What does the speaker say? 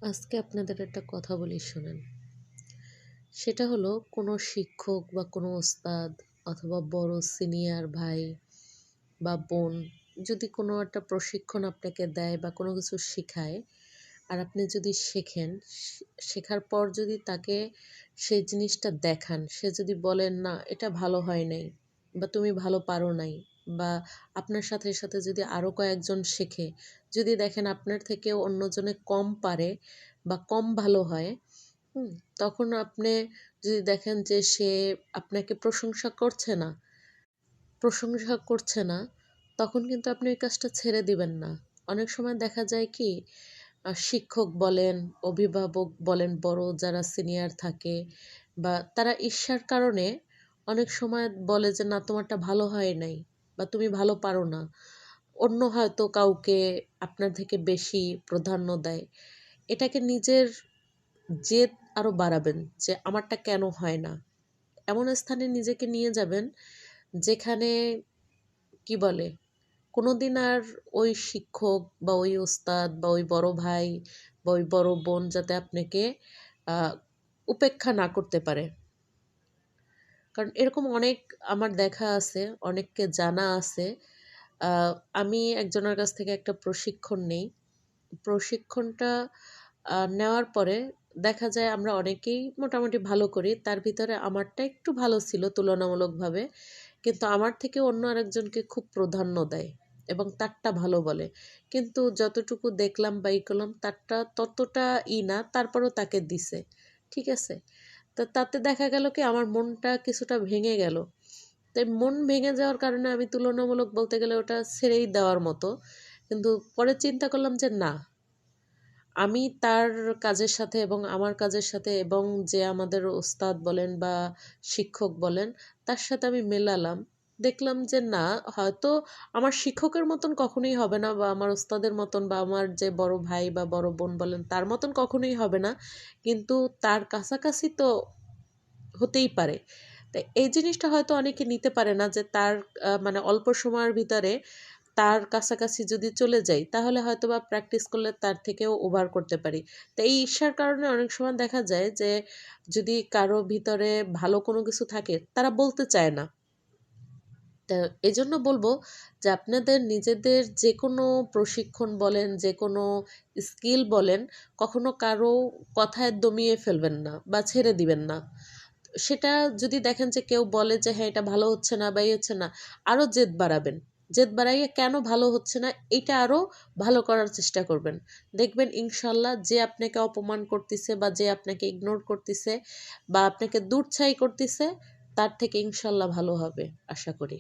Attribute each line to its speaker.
Speaker 1: আজকে আপনাদের একটা কথা বলি শোনেন। সেটা হলো কোনো শিক্ষক বা কোনো ওস্তাদ অথবা বড় সিনিয়র ভাই বা বোন যদি কোনো একটা প্রশিক্ষণ আপনাকে দেয় বা কোনো কিছু শেখায়, আর আপনি যদি শেখেন, শেখার পর যদি তাকে সেই জিনিসটা দেখান, সে যদি বলেন না এটা ভালো হয় নাই বা তুমি ভালো পারো নাই, বা আপনার সাথে সাথে যদি আরও কয়েকজন শেখে, যদি দেখেন আপনার থেকেও অন্যজনে কম পারে বা কম ভালো হয়, হুম, তখন আপনি যদি দেখেন যে সে আপনাকে প্রশংসা করছে না, তখন কিন্তু আপনি ওই কাজটা ছেড়ে দিবেন না। অনেক সময় দেখা যায় কি, শিক্ষক বলেন, অভিভাবক বলেন, বড় যারা সিনিয়র থাকে বা তারা ঈর্ষার কারণে অনেক সময় বলে যে না তোমারটা ভালো হয় নাই বা তুমি ভালো পারো না। অন্য হয়তো কাউকে আপনার থেকে বেশি প্রাধান্য দেয়। এটাকে নিজের জেদ আরও বাড়াবেন যে আমারটা কেন হয় না। এমন স্থানে নিজেকে নিয়ে যাবেন যেখানে কি বলে কোনোদিন আর ওই শিক্ষক বা ওই ওস্তাদ বা ওই বড় ভাই বা ওই বড় বোন যাতে আপনাকে আহ, উপেক্ষা না করতে পারে। কারণ এরকম অনেক আমার দেখা আছে, অনেককে জানা আছে। আহ, আমি একজনের কাছ থেকে একটা প্রশিক্ষণ নেই। প্রশিক্ষণটা নেওয়ার পরে দেখা যায় আমরা অনেকেই মোটামুটি ভালো করি। তার ভিতরে আমারটা একটু ভালো ছিল তুলনামূলকভাবে। কিন্তু আমার থেকে অন্য আরেকজনকে খুব প্রাধান্য দেয় এবং তারটা ভালো বলে। কিন্তু যতটুকু দেখলাম বা ই করলাম তারটা ততটা না, তারপরও তাকে দিছে। ঠিক আছে? তো তাতে দেখা গেল কি আমার মনটা কিছুটা ভেঙে গেল। তাই মন ভেঙে যাওয়ার কারণে আমি তুলনামূলক বলতে গেলে ওটা ছেড়েই দেওয়ার মতো। কিন্তু পরে চিন্তা করলাম যে না, আমি তার কাজের সাথে এবং আমার কাজের সাথে এবং যে আমাদের ওস্তাদ বলেন বা শিক্ষক বলেন, তার সাথে আমি মেলালাম। দেখলাম যে না, হয়তো আমার শিক্ষকের মতন কখনোই হবে না বা আমার ওস্তাদের মতন বা আমার যে বড় ভাই বা বড় বোন বলেন তার মতন কখনোই হবে না। কিন্তু তার কাছাকাছি তো হতেই পারে। তাই এই জিনিসটা হয়তো অনেকে নিতে পারে না যে তার মানে অল্প সময়ের ভিতরে তার কাছাকাছি যদি চলে যাই তাহলে হয়তোবা প্র্যাকটিস করলে তার থেকেও ওভার করতে পারি। তো এই ঈর্ষার কারণে অনেক সময় দেখা যায় যে যদি কারো ভিতরে ভালো কোনো কিছু থাকে তারা বলতে চায় না। তা এজন্য বলবো যে আপনাদের নিজেদের যে কোনো প্রশিক্ষণ বলেন, যে কোনো স্কিল বলেন, কখনো কারো কথায় দমিয়ে ফেলবেন না বা ছেড়ে দিবেন না। সেটা যদি দেখেন যে কেউ বলে যে হ্যাঁ এটা ভালো হচ্ছে না বা এই হচ্ছে না, আরও জেদ বাড়াবেন। জেদ বাড়াইয়ে কেন ভালো হচ্ছে না এটা আরও ভালো করার চেষ্টা করবেন। দেখবেন ইনশাল্লাহ যে আপনাকে অপমান করতেছে বা যে আপনাকে ইগনোর করতেছে বা আপনাকে দূরছাই করতেছে, তার থেকে ইনশাল্লাহ ভালো হবে আশা করি।